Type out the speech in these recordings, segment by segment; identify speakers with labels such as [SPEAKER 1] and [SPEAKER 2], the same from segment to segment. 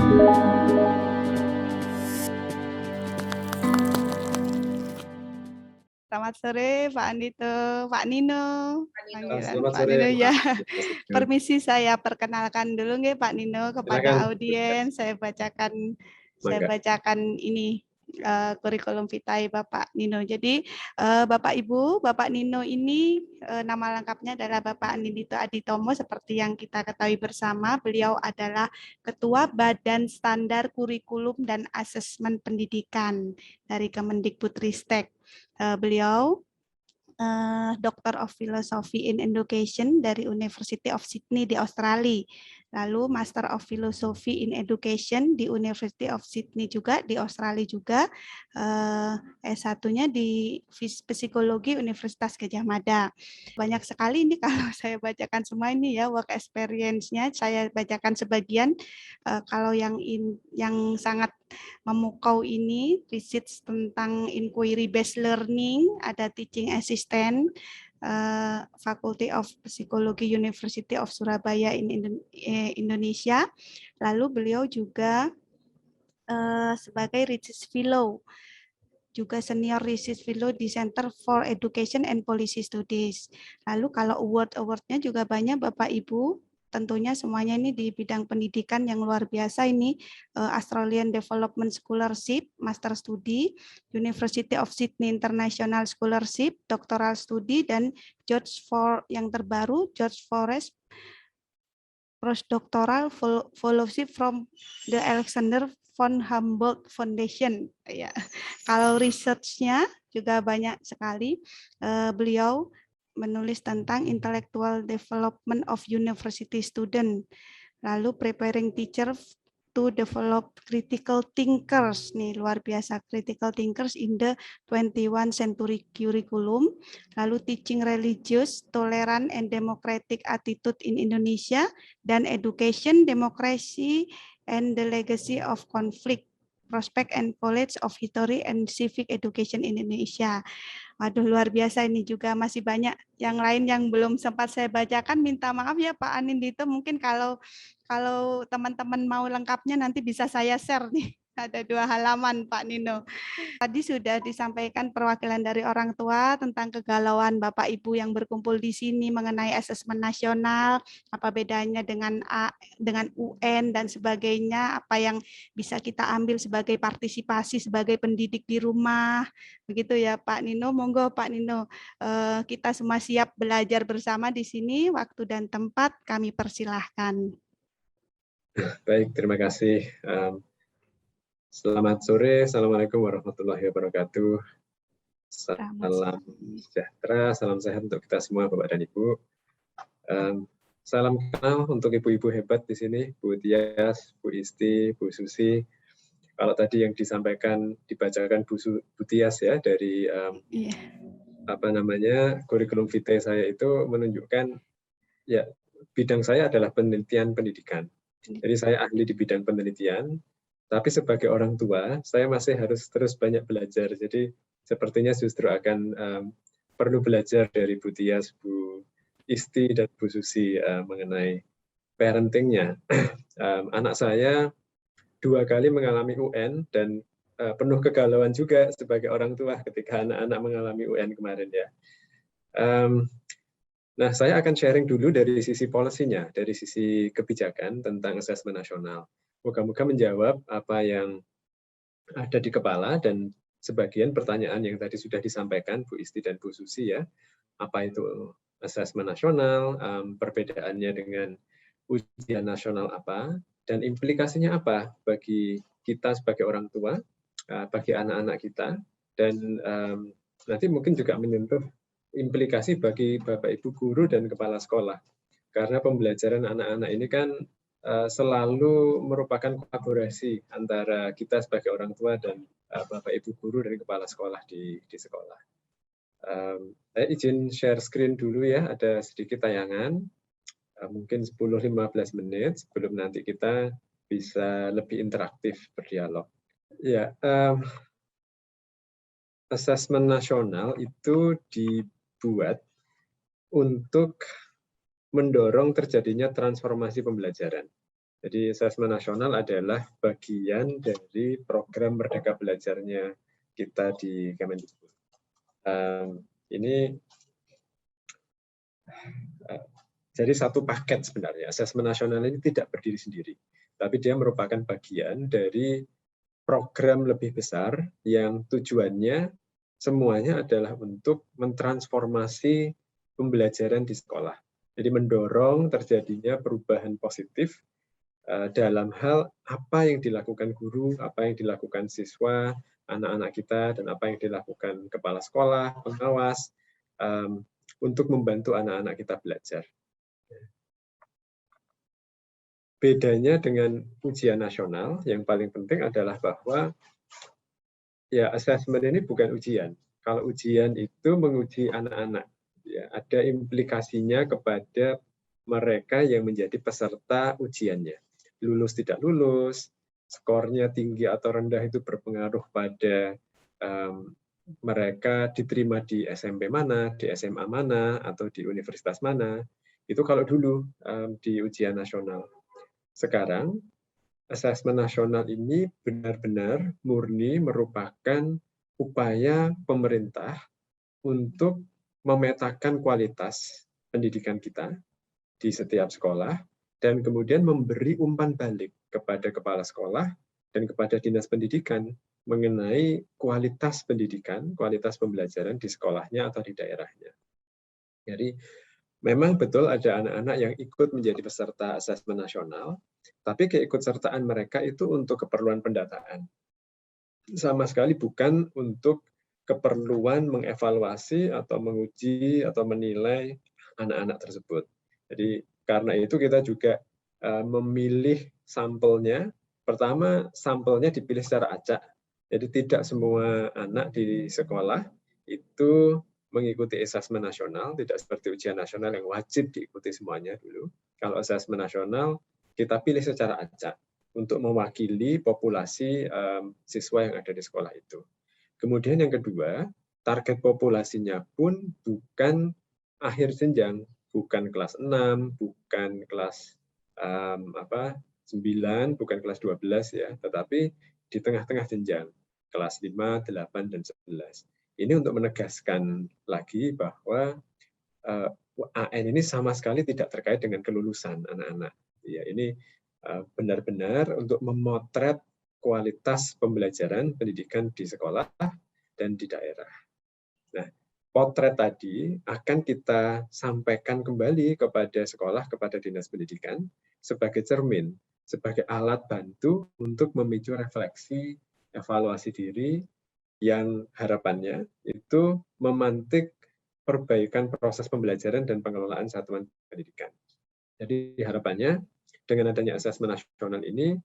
[SPEAKER 1] Selamat sore Pak Andito, Pak Nino. Panggilan
[SPEAKER 2] Selamat
[SPEAKER 1] Pak
[SPEAKER 2] sore,
[SPEAKER 1] Nino ya.
[SPEAKER 2] Mas Ibnu.
[SPEAKER 1] Permisi saya perkenalkan dulu nggih Pak Nino kepada
[SPEAKER 2] Silakan.
[SPEAKER 1] audiens. Saya
[SPEAKER 2] Mangga.
[SPEAKER 1] bacakan ini kurikulum vitae Bapak Nino. Jadi Bapak Ibu, Bapak Nino ini nama lengkapnya adalah Bapak Anindito Aditomo seperti yang kita ketahui bersama. Beliau adalah Ketua Badan Standar Kurikulum dan Asesmen Pendidikan dari Kemendikbudristek. Beliau Doctor of Philosophy in Education dari University of Sydney di Australia. Lalu Master of Philosophy in Education di University of Sydney juga di Australia juga. S1-nya di Psikologi Universitas Gadjah Mada. Banyak sekali ini kalau saya bacakan semua ini ya work experience-nya. Saya bacakan sebagian. Kalau yang sangat memukau ini research tentang inquiry based learning, ada teaching assistant, Faculty of Psychology University of Surabaya Indonesia. Lalu beliau juga sebagai research fellow, juga senior research fellow di Center for Education and Policy Studies. Lalu kalau award-nya juga banyak Bapak Ibu. Tentunya semuanya ini di bidang pendidikan yang luar biasa ini, Australian Development Scholarship, Master Studi, University of Sydney International Scholarship, Doctoral Studi, dan yang terbaru, George Forrest Postdoctoral Fellowship from the Alexander von Humboldt Foundation. Ya. Kalau research-nya juga banyak sekali. Beliau menulis tentang intellectual development of university student, lalu preparing teacher to develop critical thinkers, nih luar biasa, critical thinkers in the 21st century curriculum, lalu teaching religious, tolerant and democratic attitude in Indonesia, dan education, democracy and the legacy of conflict, prospect and knowledge of history and civic education in Indonesia. Waduh, luar biasa ini juga masih banyak yang lain yang belum sempat saya bacakan. Minta maaf ya Pak Anindito, mungkin kalau teman-teman mau lengkapnya nanti bisa saya share nih. Ada 2 halaman Pak Nino. Tadi sudah disampaikan perwakilan dari orang tua tentang kegalauan Bapak Ibu yang berkumpul di sini mengenai asesmen nasional, apa bedanya dengan UN dan sebagainya, apa yang bisa kita ambil sebagai partisipasi sebagai pendidik di rumah. Begitu ya Pak Nino, monggo Pak Nino, kita semua siap belajar bersama di sini, waktu dan tempat kami persilahkan.
[SPEAKER 2] Baik, terima kasih. Selamat sore, Assalamualaikum warahmatullahi wabarakatuh. Salam sejahtera, salam sehat untuk kita semua Bapak dan Ibu. Salam kenal untuk ibu-ibu hebat di sini, Bu Tias, Bu Isti, Bu Susi. Kalau tadi yang dibacakan Bu Tias ya dari kurikulum vitae saya itu menunjukkan ya bidang saya adalah penelitian pendidikan. Jadi saya ahli di bidang penelitian, tapi sebagai orang tua saya masih harus terus banyak belajar. Jadi sepertinya justru akan perlu belajar dari Bu Tias, Bu Isti dan Bu Susi mengenai parentingnya. Anak saya 2 kali mengalami UN dan penuh kegalauan juga sebagai orang tua ketika anak-anak mengalami UN kemarin ya. Nah, saya akan sharing dulu dari sisi policy-nya, dari sisi kebijakan tentang asesmen nasional. Moga-moga menjawab apa yang ada di kepala dan sebagian pertanyaan yang tadi sudah disampaikan Bu Isti dan Bu Susi ya. Apa itu asesmen nasional, perbedaannya dengan ujian nasional apa, dan implikasinya apa bagi kita sebagai orang tua, bagi anak-anak kita, dan nanti mungkin juga menyentuh implikasi bagi Bapak Ibu guru dan kepala sekolah. Karena pembelajaran anak-anak ini kan selalu merupakan kolaborasi antara kita sebagai orang tua dan Bapak Ibu guru dan kepala sekolah di sekolah. Saya izin share screen dulu ya, ada sedikit tayangan, mungkin 10-15 menit sebelum nanti kita bisa lebih interaktif berdialog. Ya, asesmen nasional itu dibuat untuk mendorong terjadinya transformasi pembelajaran. Jadi asesmen nasional adalah bagian dari program Merdeka Belajarnya kita di Kemendikbud. Ini jadi satu paket sebenarnya. Asesmen nasional ini tidak berdiri sendiri, tapi dia merupakan bagian dari program lebih besar yang tujuannya semuanya adalah untuk mentransformasi pembelajaran di sekolah. Jadi mendorong terjadinya perubahan positif dalam hal apa yang dilakukan guru, apa yang dilakukan siswa, anak-anak kita, dan apa yang dilakukan kepala sekolah, pengawas, untuk membantu anak-anak kita belajar. Bedanya dengan ujian nasional, yang paling penting adalah bahwa ya asesmen ini bukan ujian. Kalau ujian itu menguji anak-anak, ya, ada implikasinya kepada mereka yang menjadi peserta ujiannya. Lulus tidak lulus, skornya tinggi atau rendah itu berpengaruh pada mereka diterima di SMP mana, di SMA mana, atau di universitas mana. Itu kalau dulu di ujian nasional. Sekarang asesmen nasional ini benar-benar murni merupakan upaya pemerintah untuk memetakan kualitas pendidikan kita di setiap sekolah dan kemudian memberi umpan balik kepada kepala sekolah dan kepada dinas pendidikan mengenai kualitas pendidikan, kualitas pembelajaran di sekolahnya atau di daerahnya. Jadi memang betul ada anak-anak yang ikut menjadi peserta asesmen nasional, tapi keikutsertaan mereka itu untuk keperluan pendataan. Sama sekali bukan untuk keperluan mengevaluasi atau menguji atau menilai anak-anak tersebut. Jadi karena itu kita juga memilih sampelnya. Pertama, sampelnya dipilih secara acak. Jadi tidak semua anak di sekolah itu mengikuti asesmen nasional, tidak seperti ujian nasional yang wajib diikuti semuanya dulu. Kalau asesmen nasional, kita pilih secara acak untuk mewakili populasi siswa yang ada di sekolah itu. Kemudian yang kedua, target populasinya pun bukan akhir jenjang, bukan kelas 6, bukan kelas 9, bukan kelas 12 ya, tetapi di tengah-tengah jenjang, kelas 5, 8, dan 11. Ini untuk menegaskan lagi bahwa AN ini sama sekali tidak terkait dengan kelulusan anak-anak. Ya, ini benar-benar untuk memotret kualitas pembelajaran pendidikan di sekolah dan di daerah. Nah, potret tadi akan kita sampaikan kembali kepada sekolah, kepada dinas pendidikan sebagai cermin, sebagai alat bantu untuk memicu refleksi, evaluasi diri yang harapannya itu memantik perbaikan proses pembelajaran dan pengelolaan satuan pendidikan. Jadi harapannya dengan adanya asesmen nasional ini,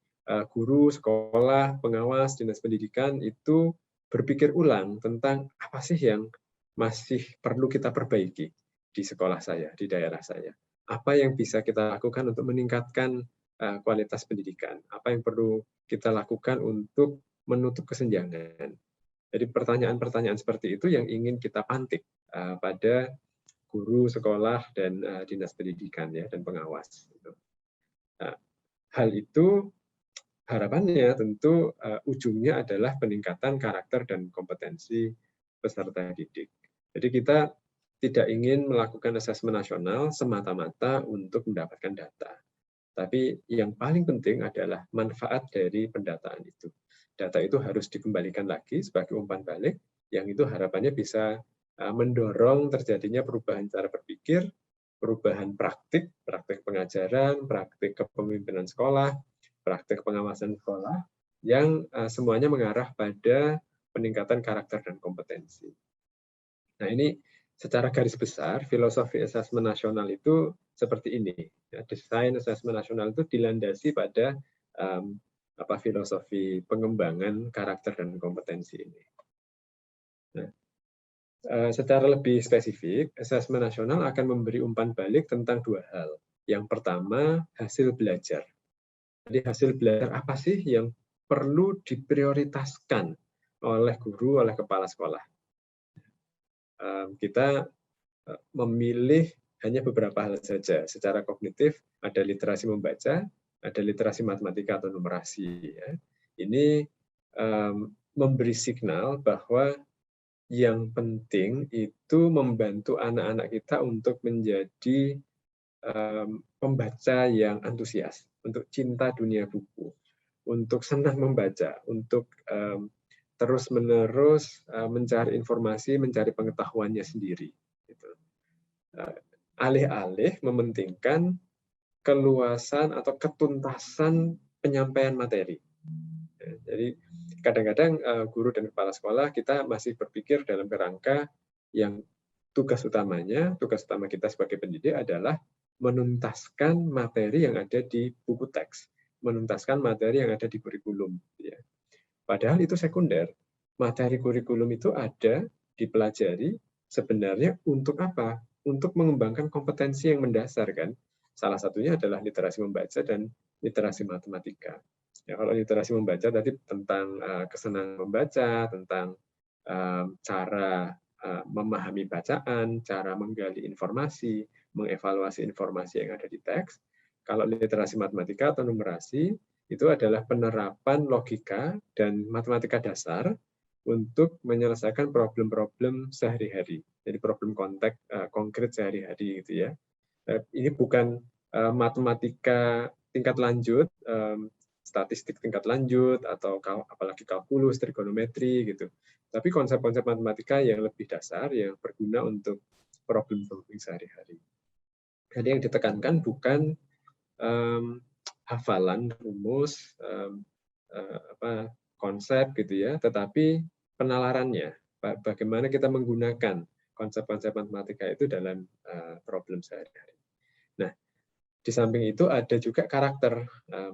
[SPEAKER 2] guru, sekolah, pengawas, dinas pendidikan itu berpikir ulang tentang apa sih yang masih perlu kita perbaiki di sekolah saya, di daerah saya. Apa yang bisa kita lakukan untuk meningkatkan kualitas pendidikan? Apa yang perlu kita lakukan untuk menutup kesenjangan? Jadi pertanyaan-pertanyaan seperti itu yang ingin kita pantik pada guru, sekolah, dan dinas pendidikan ya, dan pengawas. Nah, hal itu harapannya tentu ujungnya adalah peningkatan karakter dan kompetensi peserta didik. Jadi kita tidak ingin melakukan asesmen nasional semata-mata untuk mendapatkan data. Tapi yang paling penting adalah manfaat dari pendataan itu. Data itu harus dikembalikan lagi sebagai umpan balik, yang itu harapannya bisa mendorong terjadinya perubahan cara berpikir, perubahan praktik, praktik pengajaran, praktik kepemimpinan sekolah, praktik pengawasan sekolah, yang semuanya mengarah pada peningkatan karakter dan kompetensi. Nah, ini secara garis besar, filosofi asesmen nasional itu seperti ini. Ya, desain asesmen nasional itu dilandasi pada filosofi pengembangan karakter dan kompetensi ini. Nah, secara lebih spesifik, asesmen nasional akan memberi umpan balik tentang dua hal. Yang pertama, hasil belajar. Jadi hasil belajar apa sih yang perlu diprioritaskan oleh guru, oleh kepala sekolah? Kita memilih hanya beberapa hal saja. Secara kognitif ada literasi membaca, ada literasi matematika atau numerasi. Ya. Ini memberi signal bahwa yang penting itu membantu anak-anak kita untuk menjadi pembaca yang antusias, untuk cinta dunia buku, untuk senang membaca, untuk terus-menerus mencari informasi, mencari pengetahuannya sendiri. Gitu. Alih-alih mementingkan keluasan atau ketuntasan penyampaian materi. Jadi kadang-kadang guru dan kepala sekolah kita masih berpikir dalam kerangka yang tugas utama kita sebagai pendidik adalah menuntaskan materi yang ada di buku teks, menuntaskan materi yang ada di kurikulum. Ya. Padahal itu sekunder. Materi kurikulum itu ada dipelajari sebenarnya untuk apa? Untuk mengembangkan kompetensi yang mendasar kan. Salah satunya adalah literasi membaca dan literasi matematika. Ya, kalau literasi membaca tadi tentang kesenangan membaca, tentang cara memahami bacaan, cara menggali informasi, mengevaluasi informasi yang ada di teks. Kalau literasi matematika atau numerasi, itu adalah penerapan logika dan matematika dasar untuk menyelesaikan problem-problem sehari-hari. Jadi problem konteks konkret sehari-hari gitu ya. Ini bukan matematika tingkat lanjut, statistik tingkat lanjut atau apalagi kalkulus, trigonometri gitu. Tapi konsep-konsep matematika yang lebih dasar yang berguna untuk problem-problem sehari-hari. Jadi yang ditekankan bukan hafalan rumus, konsep gitu ya, tetapi penalarannya. Bagaimana kita menggunakan konsep-konsep matematika itu dalam problem sehari-hari. Nah, di samping itu ada juga karakter.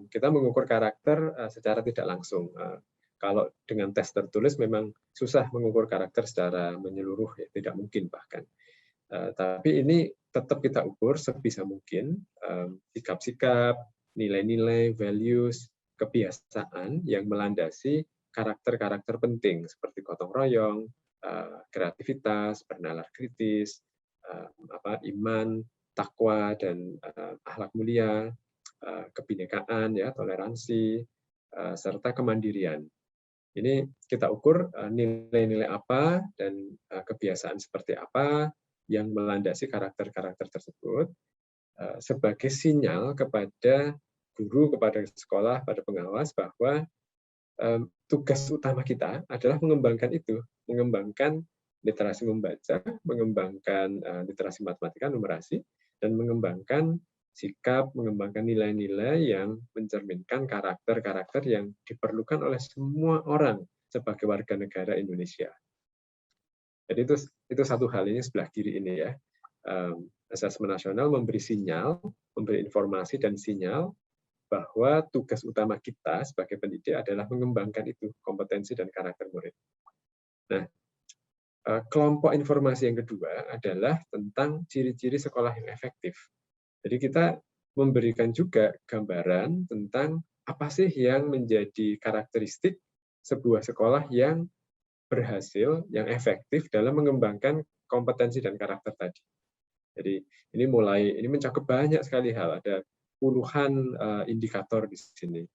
[SPEAKER 2] Kita mengukur karakter secara tidak langsung. Kalau dengan tes tertulis memang susah mengukur karakter secara menyeluruh, ya, tidak mungkin bahkan. Tapi ini tetap kita ukur sebisa mungkin sikap-sikap, nilai-nilai, values, kebiasaan yang melandasi karakter-karakter penting seperti gotong royong, kreativitas, bernalar kritis, iman, takwa dan akhlak mulia, kebinekaan, ya, toleransi, serta kemandirian. Ini kita ukur nilai-nilai apa dan kebiasaan seperti apa yang melandasi karakter-karakter tersebut sebagai sinyal kepada guru, kepada sekolah, pada pengawas bahwa tugas utama kita adalah mengembangkan itu, mengembangkan literasi membaca, mengembangkan literasi matematika, numerasi, dan mengembangkan sikap, mengembangkan nilai-nilai yang mencerminkan karakter-karakter yang diperlukan oleh semua orang sebagai warga negara Indonesia. Jadi itu satu hal, ini sebelah kiri ini ya. Asesmen nasional memberi sinyal, memberi informasi dan sinyal bahwa tugas utama kita sebagai pendidik adalah mengembangkan itu, kompetensi dan karakter murid. Nah, kelompok informasi yang kedua adalah tentang ciri-ciri sekolah yang efektif. Jadi kita memberikan juga gambaran tentang apa sih yang menjadi karakteristik sebuah sekolah yang berhasil, yang efektif dalam mengembangkan kompetensi dan karakter tadi. Jadi ini mencakup banyak sekali hal, ada puluhan indikator di sini.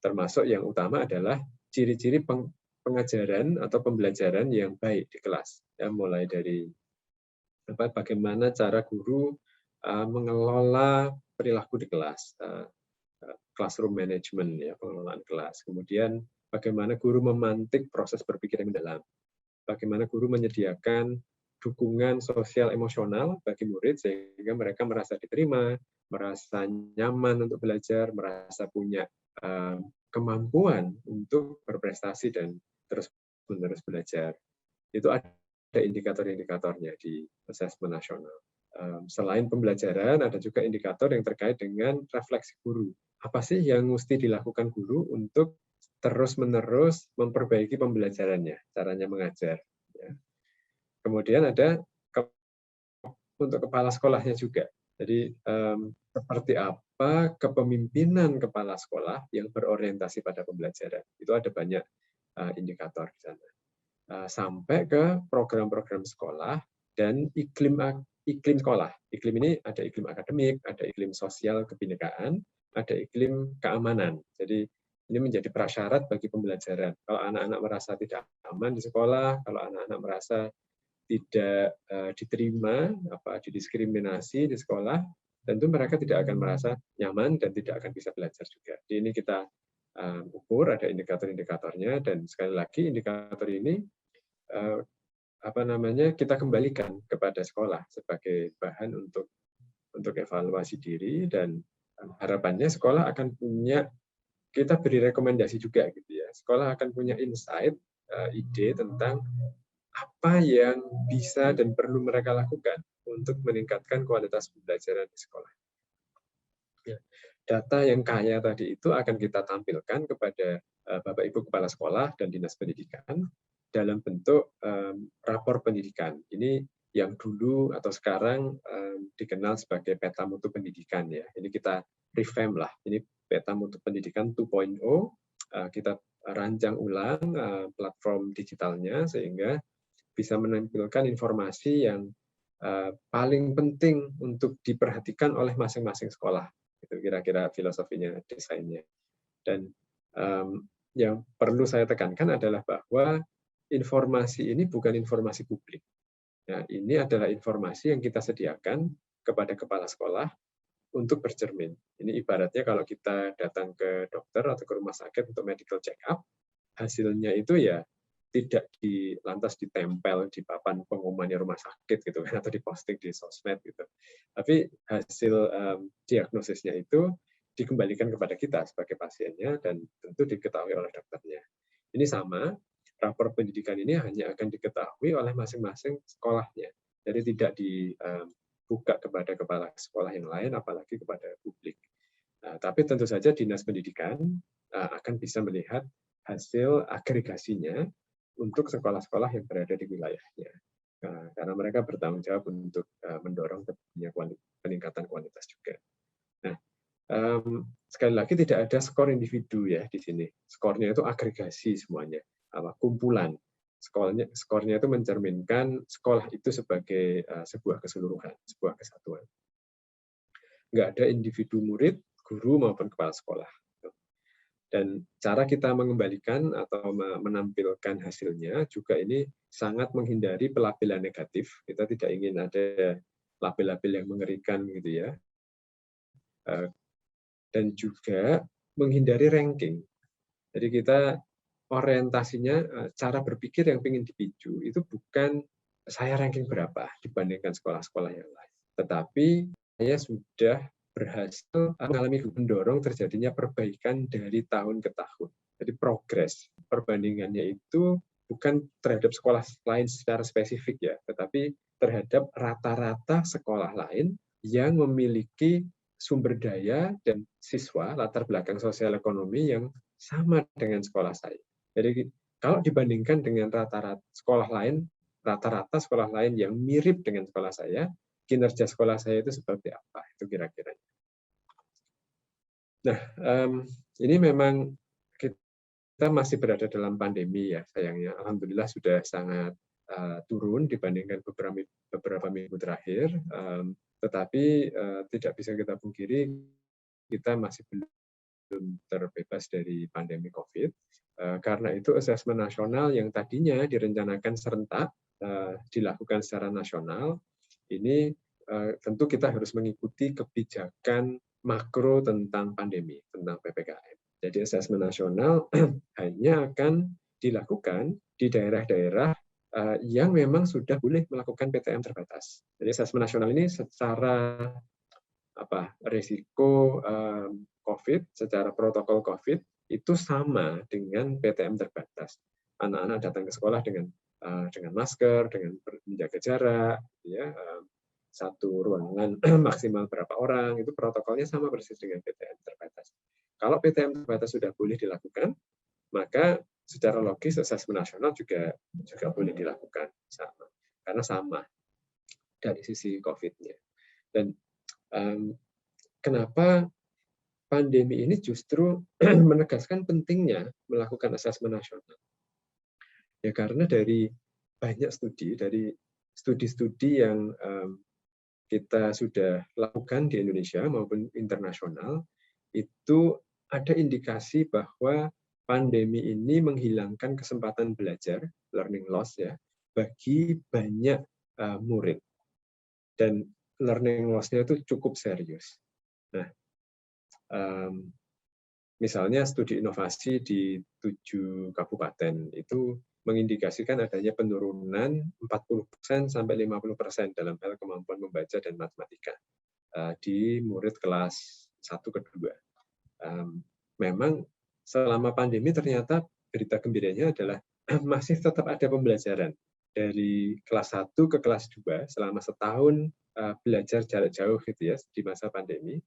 [SPEAKER 2] Termasuk yang utama adalah ciri-ciri pengajaran atau pembelajaran yang baik di kelas. Ya, mulai dari bagaimana cara guru mengelola perilaku di kelas, classroom management, ya, pengelolaan kelas. Kemudian bagaimana guru memantik proses berpikir yang mendalam. Bagaimana guru menyediakan dukungan sosial emosional bagi murid sehingga mereka merasa diterima, merasa nyaman untuk belajar, merasa punya kemampuan untuk berprestasi dan terus-menerus belajar. Itu ada indikator-indikatornya di asesmen nasional. Selain pembelajaran, ada juga indikator yang terkait dengan refleksi guru. Apa sih yang mesti dilakukan guru untuk terus-menerus memperbaiki pembelajarannya, caranya mengajar. Ya. Kemudian ada untuk kepala sekolahnya juga. Jadi seperti apa kepemimpinan kepala sekolah yang berorientasi pada pembelajaran. Itu ada banyak indikator di sana. Sampai ke program-program sekolah dan iklim iklim sekolah. Iklim ini ada iklim akademik, ada iklim sosial kebinekaan, ada iklim keamanan. Jadi ini menjadi prasyarat bagi pembelajaran. Kalau anak-anak merasa tidak aman di sekolah, kalau anak-anak merasa tidak diterima, didiskriminasi di sekolah, tentu mereka tidak akan merasa nyaman dan tidak akan bisa belajar juga. Jadi ini kita ukur, ada indikator-indikatornya, dan sekali lagi indikator ini kita kembalikan kepada sekolah sebagai bahan untuk evaluasi diri, dan harapannya sekolah akan punya, kita beri rekomendasi juga gitu ya. Sekolah akan punya insight, ide tentang apa yang bisa dan perlu mereka lakukan untuk meningkatkan kualitas pembelajaran di sekolah. Ya, data yang kaya tadi itu akan kita tampilkan kepada Bapak Ibu Kepala Sekolah dan Dinas Pendidikan dalam bentuk rapor pendidikan. Ini yang dulu atau sekarang dikenal sebagai peta mutu pendidikan ya. Ini kita revamp lah. Ini peta mutu pendidikan 2.0. Kita rancang ulang platform digitalnya sehingga bisa menampilkan informasi yang paling penting untuk diperhatikan oleh masing-masing sekolah. Itu kira-kira filosofinya, desainnya. Dan yang perlu saya tekankan adalah bahwa informasi ini bukan informasi publik. Nah, ini adalah informasi yang kita sediakan kepada kepala sekolah untuk bercermin. Ini ibaratnya kalau kita datang ke dokter atau ke rumah sakit untuk medical check up, hasilnya itu ya tidak lantas ditempel di papan pengumumannya rumah sakit gitu kan, atau diposting di sosmed gitu. Tapi hasil diagnosisnya itu dikembalikan kepada kita sebagai pasiennya dan tentu diketahui oleh dokternya. Ini sama, rapor pendidikan ini hanya akan diketahui oleh masing-masing sekolahnya. Jadi tidak dibuka kepada kepala sekolah yang lain, apalagi kepada publik. Tapi tentu saja Dinas Pendidikan akan bisa melihat hasil agregasinya untuk sekolah-sekolah yang berada di wilayahnya. Karena mereka bertanggung jawab untuk mendorong peningkatan kualitas juga. Nah, sekali lagi tidak ada skor individu ya di sini. Skornya itu agregasi semuanya, kumpulan. Skornya itu mencerminkan sekolah itu sebagai sebuah keseluruhan, sebuah kesatuan. Nggak ada individu murid, guru maupun kepala sekolah. Dan cara kita mengembalikan atau menampilkan hasilnya juga ini sangat menghindari pelabelan negatif. Kita tidak ingin ada label-label yang mengerikan gitu ya. Dan juga menghindari ranking. Jadi kita orientasinya, cara berpikir yang ingin dipicu itu bukan saya ranking berapa dibandingkan sekolah-sekolah yang lain, tetapi saya sudah berhasil mengalami mendorong terjadinya perbaikan dari tahun ke tahun. Jadi progres perbandingannya itu bukan terhadap sekolah lain secara spesifik ya, tetapi terhadap rata-rata sekolah lain yang memiliki sumber daya dan siswa latar belakang sosial ekonomi yang sama dengan sekolah saya. Jadi kalau dibandingkan dengan rata-rata sekolah lain yang mirip dengan sekolah saya, kinerja sekolah saya itu seperti apa? Itu kira-kira. Nah, ini memang kita masih berada dalam pandemi ya, sayangnya. Alhamdulillah sudah sangat turun dibandingkan beberapa minggu terakhir, tetapi tidak bisa kita pungkiri kita masih belum terbebas dari pandemi COVID. Karena itu asesmen nasional yang tadinya direncanakan serentak dilakukan secara nasional, ini tentu kita harus mengikuti kebijakan makro tentang pandemi, tentang PPKM. Jadi asesmen nasional hanya akan dilakukan di daerah-daerah yang memang sudah boleh melakukan PTM terbatas. Jadi asesmen nasional ini secara risiko COVID, secara protokol COVID itu sama dengan PTM terbatas. Anak-anak datang ke sekolah dengan masker, dengan menjaga jarak, ya, satu ruangan maksimal berapa orang, itu protokolnya sama persis dengan PTM terbatas. Kalau PTM terbatas sudah boleh dilakukan, maka secara logis asesmen nasional juga boleh dilakukan sama, karena sama dari sisi COVID-nya. Dan kenapa pandemi ini justru menegaskan pentingnya melakukan asesmen nasional? Ya karena dari banyak studi yang kita sudah lakukan di Indonesia maupun internasional, itu ada indikasi bahwa pandemi ini menghilangkan kesempatan belajar, learning loss ya, bagi banyak murid. Dan learning loss-nya itu cukup serius. Nah, misalnya studi inovasi di 7 kabupaten itu mengindikasikan adanya penurunan 40% sampai 50% dalam hal kemampuan membaca dan matematika di murid kelas 1 ke 2. Memang selama pandemi ternyata berita gembiranya adalah masih tetap ada pembelajaran dari kelas 1 ke kelas 2 selama setahun belajar jarak jauh gitu ya di masa pandemi.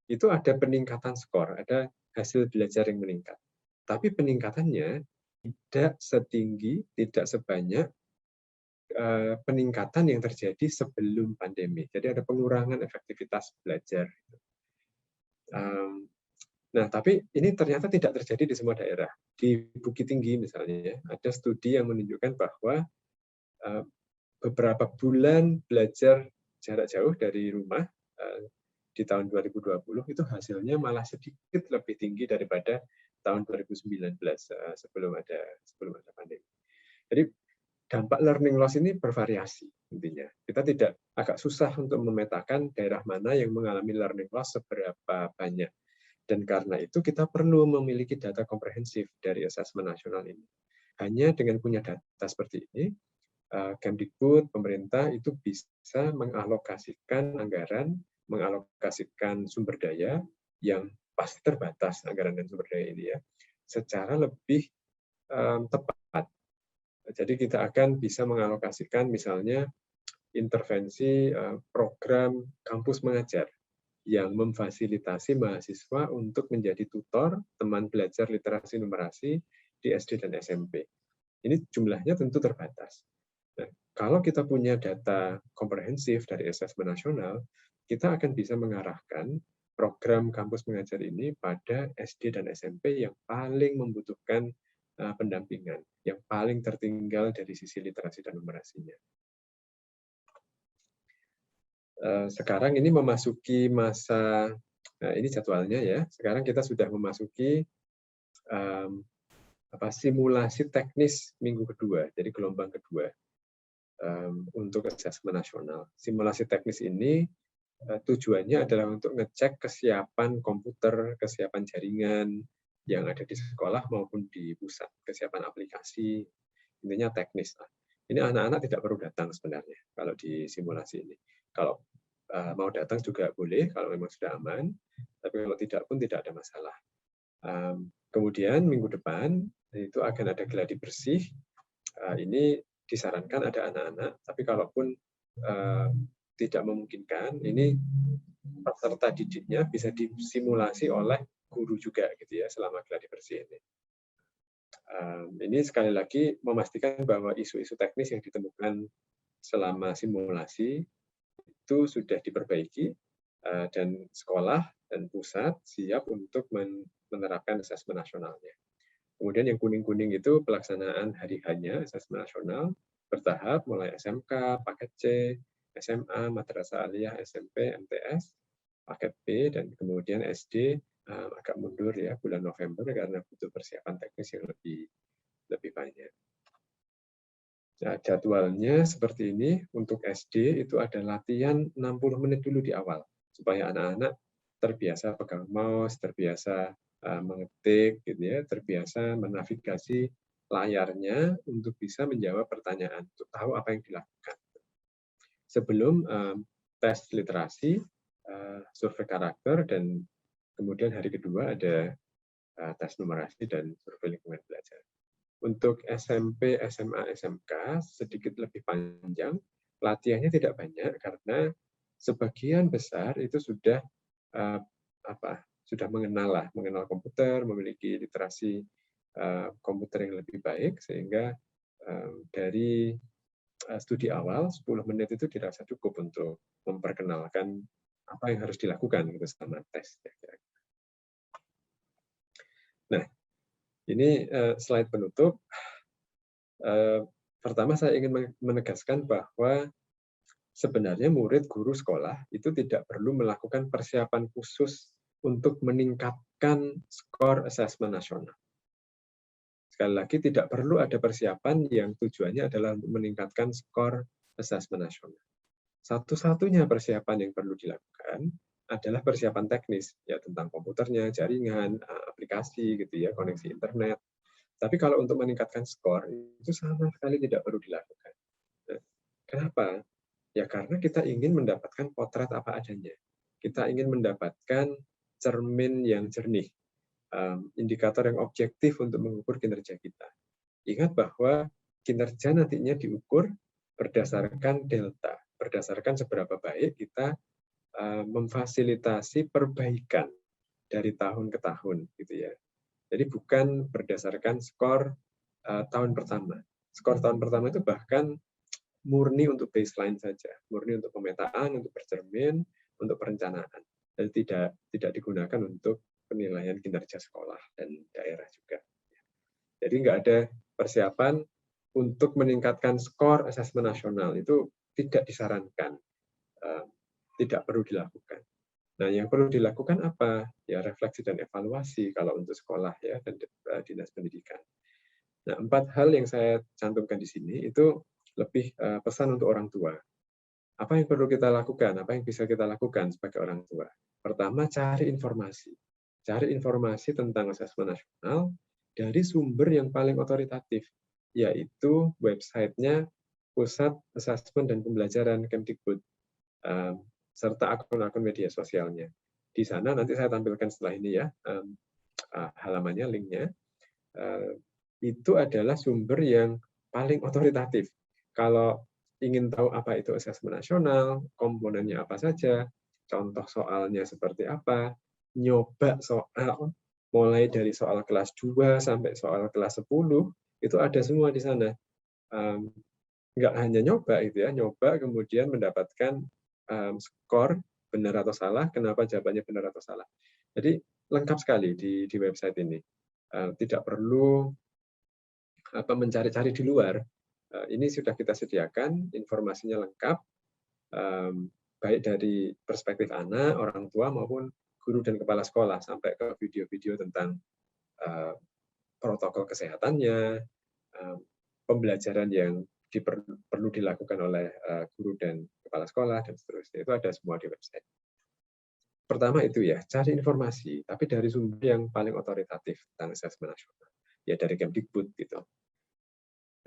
[SPEAKER 2] Itu ada peningkatan skor, ada hasil belajar yang meningkat. Tapi peningkatannya tidak setinggi, tidak sebanyak peningkatan yang terjadi sebelum pandemi. Jadi ada pengurangan efektivitas belajar. Nah, tapi ini ternyata tidak terjadi di semua daerah. Di Bukit Tinggi misalnya, ada studi yang menunjukkan bahwa beberapa bulan belajar jarak jauh dari rumah di tahun 2020 itu hasilnya malah sedikit lebih tinggi daripada tahun 2019 sebelum ada pandemi. Jadi dampak learning loss ini bervariasi intinya. Kita tidak agak susah untuk memetakan daerah mana yang mengalami learning loss seberapa banyak. Dan karena itu kita perlu memiliki data komprehensif dari asesmen nasional ini. Hanya dengan punya data seperti ini, Kemdikbud, pemerintah itu bisa mengalokasikan anggaran, mengalokasikan sumber daya yang pasti terbatas anggaran dan sumber daya ini ya, secara lebih tepat. Jadi kita akan bisa mengalokasikan misalnya intervensi program kampus mengajar yang memfasilitasi mahasiswa untuk menjadi tutor teman belajar literasi numerasi di SD dan SMP. Ini jumlahnya tentu terbatas. Nah, kalau kita punya data komprehensif dari asesmen nasional, kita akan bisa mengarahkan program kampus mengajar ini pada SD dan SMP yang paling membutuhkan pendampingan, yang paling tertinggal dari sisi literasi dan numerasinya. Sekarang ini memasuki masa, ini jadwalnya ya, sekarang kita sudah memasuki simulasi teknis minggu kedua, jadi gelombang kedua untuk asesmen nasional. Simulasi teknis ini tujuannya adalah untuk ngecek kesiapan komputer, kesiapan jaringan yang ada di sekolah maupun di pusat, kesiapan aplikasi, intinya teknis lah. Ini anak-anak tidak perlu datang sebenarnya kalau di simulasi ini. Kalau mau datang juga boleh kalau memang sudah aman, tapi kalau tidak pun tidak ada masalah. Kemudian minggu depan itu akan ada gladi bersih. Ini disarankan ada anak-anak, tapi kalaupun tidak memungkinkan, ini peserta didiknya bisa disimulasi oleh guru juga gitu ya selama gladi bersih ini. Ini sekali lagi memastikan bahwa isu-isu teknis yang ditemukan selama simulasi itu sudah diperbaiki dan sekolah dan pusat siap untuk menerapkan asesmen nasionalnya. Kemudian yang kuning-kuning itu pelaksanaan hari hanya asesmen nasional bertahap mulai SMK, paket C, SMA, madrasah aliyah, SMP, MTS, paket B, dan kemudian SD agak mundur ya bulan November karena butuh persiapan teknis yang lebih banyak. Nah, jadwalnya seperti ini. Untuk SD itu ada latihan 60 menit dulu di awal supaya anak-anak terbiasa pegang mouse, terbiasa mengetik gitu ya, terbiasa menavigasi layarnya untuk bisa menjawab pertanyaan, untuk tahu apa yang dilakukan. Sebelum tes literasi, survei karakter, dan kemudian hari kedua ada tes numerasi dan survei lingkungan belajar. Untuk SMP, SMA, SMK sedikit lebih panjang, latihannya tidak banyak karena sebagian besar itu sudah sudah mengenal komputer, memiliki literasi komputer yang lebih baik, sehingga dari studi awal 10 menit itu dirasa cukup untuk memperkenalkan apa yang harus dilakukan gitu selama tes. Nah, ini slide penutup. Pertama saya ingin menegaskan bahwa sebenarnya murid guru sekolah itu tidak perlu melakukan persiapan khusus untuk meningkatkan skor asesmen nasional. Sekali lagi, tidak perlu ada persiapan yang tujuannya adalah untuk meningkatkan skor asesmen nasional. Satu-satunya persiapan yang perlu dilakukan adalah persiapan teknis, ya tentang komputernya, jaringan, aplikasi, gitu ya, koneksi internet. Tapi kalau untuk meningkatkan skor, itu sama sekali tidak perlu dilakukan. Nah, kenapa? Ya karena kita ingin mendapatkan potret apa adanya. Kita ingin mendapatkan cermin yang jernih, indikator yang objektif untuk mengukur kinerja kita. Ingat bahwa kinerja nantinya diukur berdasarkan delta, berdasarkan seberapa baik kita memfasilitasi perbaikan dari tahun ke tahun, gitu ya. Jadi bukan berdasarkan skor tahun pertama. Skor tahun pertama itu bahkan murni untuk baseline saja, murni untuk pemetaan, untuk bercermin, untuk perencanaan, dan tidak digunakan untuk penilaian kinerja sekolah dan daerah juga. Jadi nggak ada persiapan untuk meningkatkan skor asesmen nasional, itu tidak disarankan, tidak perlu dilakukan. Nah, yang perlu dilakukan apa? Ya refleksi dan evaluasi kalau untuk sekolah ya dan dinas pendidikan. Nah, 4 hal yang saya cantumkan di sini itu lebih pesan untuk orang tua. Apa yang perlu kita lakukan? Apa yang bisa kita lakukan sebagai orang tua? Pertama, cari informasi. Cari informasi tentang asesmen nasional dari sumber yang paling otoritatif, yaitu websitenya Pusat Asesmen dan Pembelajaran Kemdikbud, serta akun-akun media sosialnya. Di sana nanti saya tampilkan setelah ini ya, halamannya, linknya. Itu adalah sumber yang paling otoritatif. Kalau ingin tahu apa itu asesmen nasional, komponennya apa saja, contoh soalnya seperti apa, nyoba soal, mulai dari soal kelas 2 sampai soal kelas 10, itu ada semua di sana. Nggak hanya nyoba, gitu ya, nyoba kemudian mendapatkan skor benar atau salah, kenapa jawabannya benar atau salah. Jadi lengkap sekali di website ini. Tidak perlu mencari-cari di luar. Ini sudah kita sediakan, informasinya lengkap, baik dari perspektif anak, orang tua, maupun guru dan kepala sekolah, sampai ke video-video tentang protokol kesehatannya, pembelajaran yang perlu dilakukan oleh guru dan kepala sekolah, dan seterusnya. Itu ada semua di website. Pertama itu ya, cari informasi, tapi dari sumber yang paling otoritatif tentang asesmen nasional. Ya dari Kemdikbud gitu.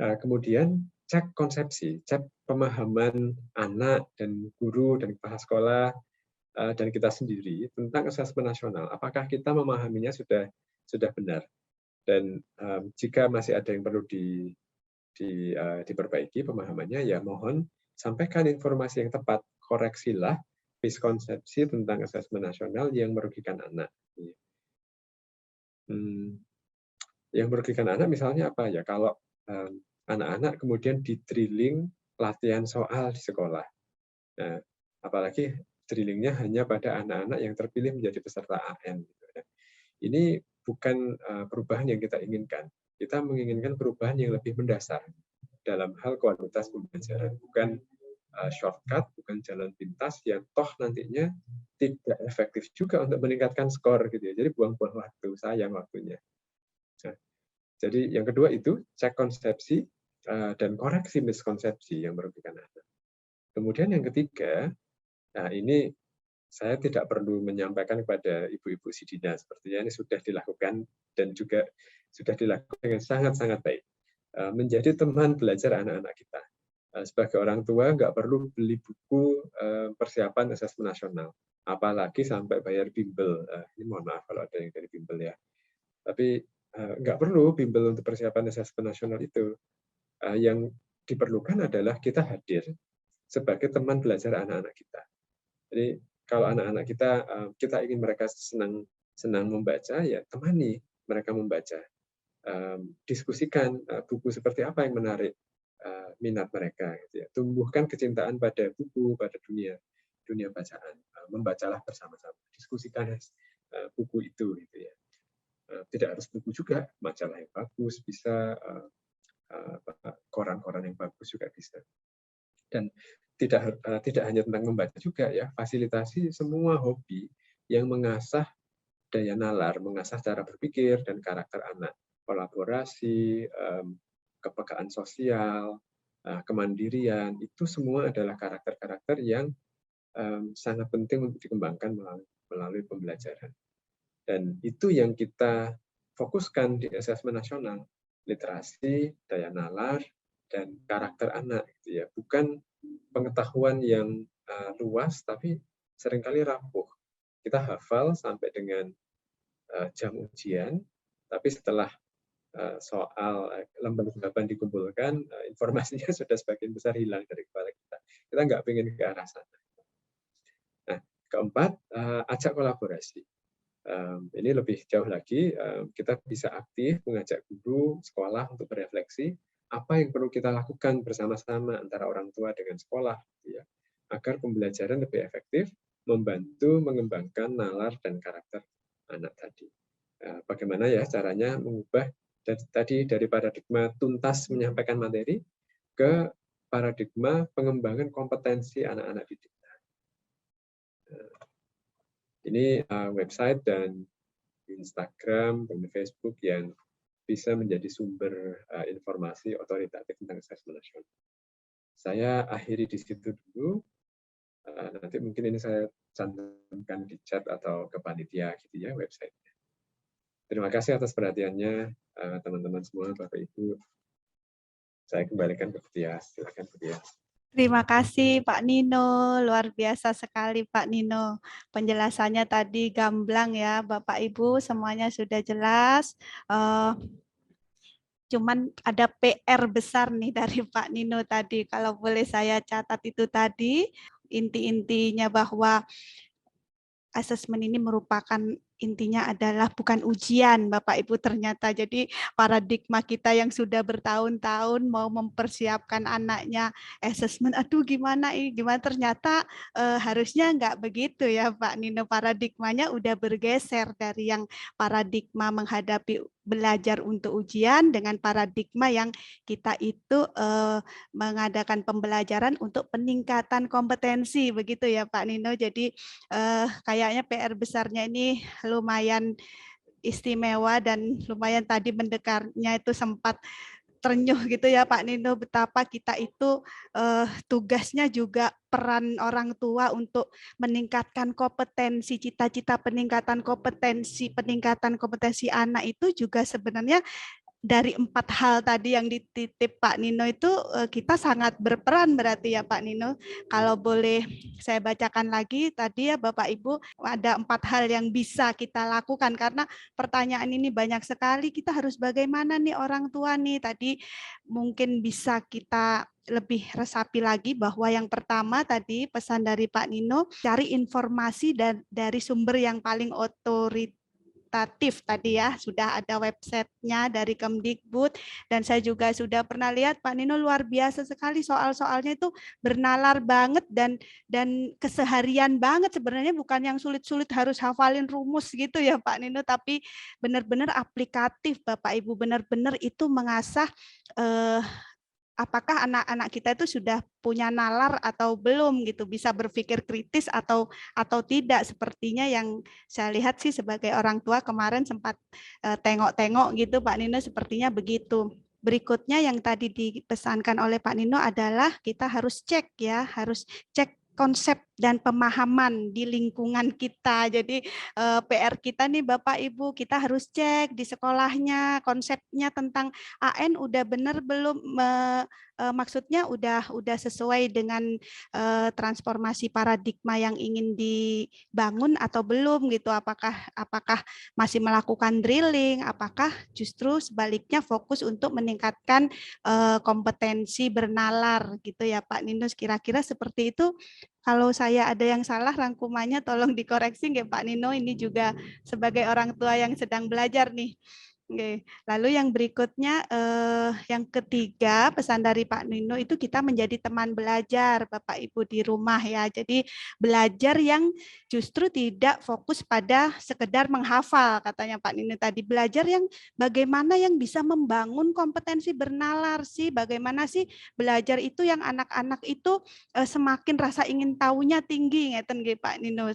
[SPEAKER 2] Kemudian cek konsepsi, cek pemahaman anak dan guru dan kepala sekolah dan kita sendiri tentang asesmen nasional. Apakah kita memahaminya sudah benar? Dan jika masih ada yang perlu diperbaiki pemahamannya, ya mohon sampaikan informasi yang tepat, koreksilah miskonsepsi tentang asesmen nasional yang merugikan anak. Yang merugikan anak misalnya apa ya? Kalau anak-anak kemudian di-drilling latihan soal di sekolah. Nah, apalagi drillingnya hanya pada anak-anak yang terpilih menjadi peserta AN. Ini bukan perubahan yang kita inginkan. Kita menginginkan perubahan yang lebih mendasar dalam hal kualitas pembelajaran, bukan shortcut, bukan jalan pintas yang toh nantinya tidak efektif juga untuk meningkatkan skor gitu ya. Jadi buang-buang waktu, sayang waktunya. Nah, jadi yang kedua itu cek konsepsi dan koreksi miskonsepsi yang merugikan anak. Kemudian yang ketiga, nah ini saya tidak perlu menyampaikan kepada ibu-ibu sidina, sepertinya ini sudah dilakukan dan juga sudah dilakukan dengan sangat-sangat baik. Menjadi teman belajar anak-anak kita. Sebagai orang tua nggak perlu beli buku persiapan asesmen nasional, apalagi sampai bayar bimbel. Ini mohon maaf kalau ada yang dari bimbel ya. Tapi nggak perlu bimbel untuk persiapan asesmen nasional itu. Yang diperlukan adalah kita hadir sebagai teman belajar anak-anak kita. Jadi kalau anak-anak kita ingin mereka senang membaca, ya temani mereka membaca. Diskusikan buku seperti apa yang menarik minat mereka. Gitu ya. Tumbuhkan kecintaan pada buku, pada dunia bacaan. Membacalah bersama-sama. Diskusikan buku itu. Gitu ya. Tidak harus buku juga, majalah yang bagus bisa, koran-koran yang bagus juga bisa. Dan tidak hanya tentang membaca juga ya, fasilitasi semua hobi yang mengasah daya nalar, mengasah cara berpikir dan karakter anak, kolaborasi, kepekaan sosial, kemandirian, itu semua adalah karakter-karakter yang sangat penting untuk dikembangkan melalui pembelajaran. Dan itu yang kita fokuskan di asesmen nasional, literasi, daya nalar, dan karakter anak, gitu ya. Bukan pengetahuan yang luas, tapi seringkali rapuh. Kita hafal sampai dengan jam ujian, tapi setelah soal lembar-lembaran dikumpulkan, informasinya sudah sebagian besar hilang dari kepala kita. Kita nggak ingin ke arah sana. Nah, keempat, ajak kolaborasi. Ini lebih jauh lagi, kita bisa aktif mengajak guru, sekolah untuk berefleksi apa yang perlu kita lakukan bersama-sama antara orang tua dengan sekolah, ya, agar pembelajaran lebih efektif, membantu mengembangkan nalar dan karakter anak tadi. Bagaimana ya caranya mengubah dari paradigma tuntas menyampaikan materi ke paradigma pengembangan kompetensi anak-anak didik. Ini website dan Instagram dan Facebook yang bisa menjadi sumber informasi otoritatif tentang asesmen nasional. Saya akhiri di situ dulu. Nanti mungkin ini saya cantumkan di chat atau ke panitia gitu ya website-nya. Terima kasih atas perhatiannya teman-teman semua, Bapak Ibu. Saya kembalikan ke Tias. Silakan Tias.
[SPEAKER 1] Terima kasih Pak Nino, luar biasa sekali Pak Nino. Penjelasannya tadi gamblang ya Bapak Ibu, semuanya sudah jelas. Cuman ada PR besar nih dari Pak Nino tadi. Kalau boleh saya catat itu tadi, inti-intinya bahwa asesmen ini merupakan intinya adalah bukan ujian Bapak Ibu ternyata. Jadi paradigma kita yang sudah bertahun-tahun mau mempersiapkan anaknya asesmen, aduh gimana ini, gimana ternyata harusnya nggak begitu ya Pak Nino. Paradigmanya udah bergeser dari yang paradigma menghadapi belajar untuk ujian dengan paradigma yang kita itu mengadakan pembelajaran untuk peningkatan kompetensi begitu ya Pak Nino. Jadi kayaknya PR besarnya ini lumayan istimewa dan lumayan tadi mendengarnya itu sempat terenyuh gitu ya Pak Nino, betapa kita itu tugasnya juga peran orang tua untuk meningkatkan kompetensi, cita-cita peningkatan kompetensi anak itu juga sebenarnya dari 4 hal tadi yang dititip Pak Nino itu kita sangat berperan berarti ya Pak Nino. Kalau boleh saya bacakan lagi tadi ya Bapak Ibu, ada 4 hal yang bisa kita lakukan karena pertanyaan ini banyak sekali, kita harus bagaimana nih orang tua nih, tadi mungkin bisa kita lebih resapi lagi bahwa yang pertama tadi pesan dari Pak Nino, cari informasi dari sumber yang paling otoritatif tadi ya, sudah ada websitenya dari Kemdikbud dan saya juga sudah pernah lihat Pak Nino luar biasa sekali soal-soalnya itu bernalar banget dan keseharian banget, sebenarnya bukan yang sulit-sulit harus hafalin rumus gitu ya Pak Nino, tapi benar-benar aplikatif Bapak Ibu, benar-benar itu mengasah apakah anak-anak kita itu sudah punya nalar atau belum gitu, bisa berpikir kritis atau tidak. Sepertinya yang saya lihat sih sebagai orang tua kemarin sempat tengok-tengok gitu Pak Nino, sepertinya begitu. Berikutnya yang tadi dipesankan oleh Pak Nino adalah kita harus cek ya, harus cek konsep dan pemahaman di lingkungan kita. Jadi PR kita nih Bapak Ibu, kita harus cek di sekolahnya konsepnya tentang AN udah benar belum, maksudnya udah sesuai dengan transformasi paradigma yang ingin dibangun atau belum gitu. Apakah masih melakukan drilling, apakah justru sebaliknya fokus untuk meningkatkan kompetensi bernalar gitu ya Pak Ninus, kira-kira seperti itu. Kalau saya ada yang salah rangkumannya tolong dikoreksi nggih Pak Nino, ini juga sebagai orang tua yang sedang belajar nih. Oke. Lalu yang berikutnya, yang ketiga pesan dari Pak Nino itu kita menjadi teman belajar Bapak Ibu di rumah ya. Jadi belajar yang justru tidak fokus pada sekedar menghafal katanya Pak Nino tadi. Belajar yang bagaimana yang bisa membangun kompetensi bernalar sih, bagaimana sih belajar itu yang anak-anak itu semakin rasa ingin tahunya tinggi ngeten nggih Pak Nino.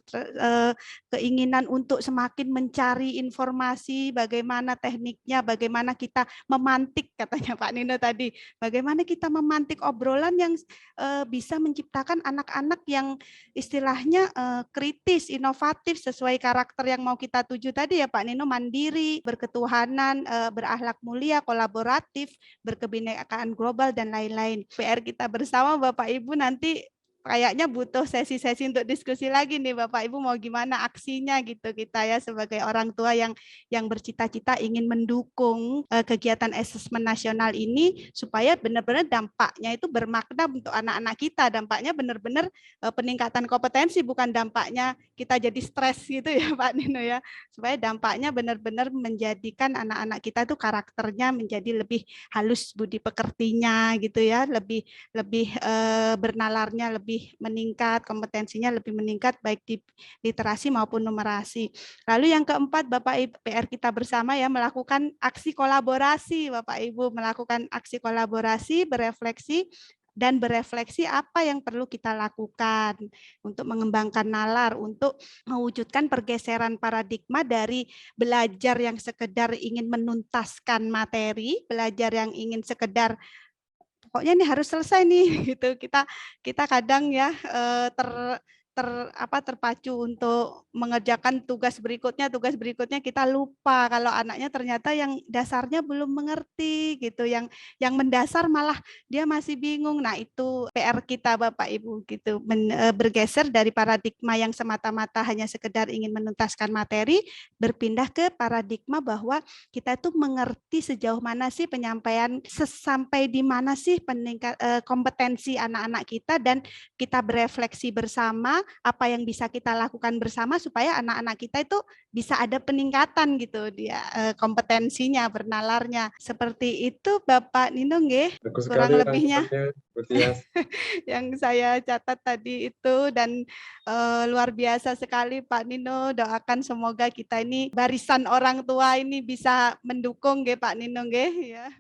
[SPEAKER 1] Keinginan untuk semakin mencari informasi, bagaimana tekniknya, bagaimana kita memantik katanya Pak Nino tadi, bagaimana kita memantik obrolan yang bisa menciptakan anak-anak yang istilahnya kritis, inovatif sesuai karakter yang mau kita tuju tadi ya Pak Nino, mandiri, berketuhanan, berakhlak mulia, kolaboratif, berkebinekaan global dan lain-lain. PR kita bersama Bapak Ibu nanti kayaknya butuh sesi-sesi untuk diskusi lagi nih Bapak Ibu mau gimana aksinya gitu kita ya sebagai orang tua yang bercita-cita ingin mendukung kegiatan asesmen nasional ini supaya benar-benar dampaknya itu bermakna untuk anak-anak kita, dampaknya benar-benar peningkatan kompetensi bukan dampaknya kita jadi stres gitu ya Pak Nino ya, supaya dampaknya benar-benar menjadikan anak-anak kita tuh karakternya menjadi lebih halus budi pekertinya gitu ya, lebih bernalarnya lebih meningkat, kompetensinya lebih meningkat baik di literasi maupun numerasi. Lalu yang keempat, Bapak Ibu, PR kita bersama ya melakukan aksi kolaborasi, Bapak Ibu melakukan aksi kolaborasi, berefleksi apa yang perlu kita lakukan untuk mengembangkan nalar, untuk mewujudkan pergeseran paradigma dari belajar yang sekedar ingin menuntaskan materi, belajar yang ingin sekedar pokoknya ini harus selesai nih gitu. Kita kadang ya terpacu untuk mengerjakan tugas berikutnya kita lupa kalau anaknya ternyata yang dasarnya belum mengerti gitu, yang mendasar malah dia masih bingung. Nah, itu PR kita Bapak Ibu gitu, bergeser dari paradigma yang semata-mata hanya sekedar ingin menuntaskan materi, berpindah ke paradigma bahwa kita itu mengerti sejauh mana sih penyampaian, sampai di mana sih kompetensi anak-anak kita, dan kita berefleksi bersama apa yang bisa kita lakukan bersama supaya anak-anak kita itu bisa ada peningkatan gitu dia kompetensinya, bernalarnya. Seperti itu Bapak Nino nggih,
[SPEAKER 2] Bagus
[SPEAKER 1] kurang
[SPEAKER 2] sekali
[SPEAKER 1] lebihnya
[SPEAKER 2] rangkumannya, Bu Tias.
[SPEAKER 1] yang saya catat tadi itu, dan luar biasa sekali Pak Nino, doakan semoga kita ini barisan orang tua ini bisa mendukung nggih Pak Nino nggih ya.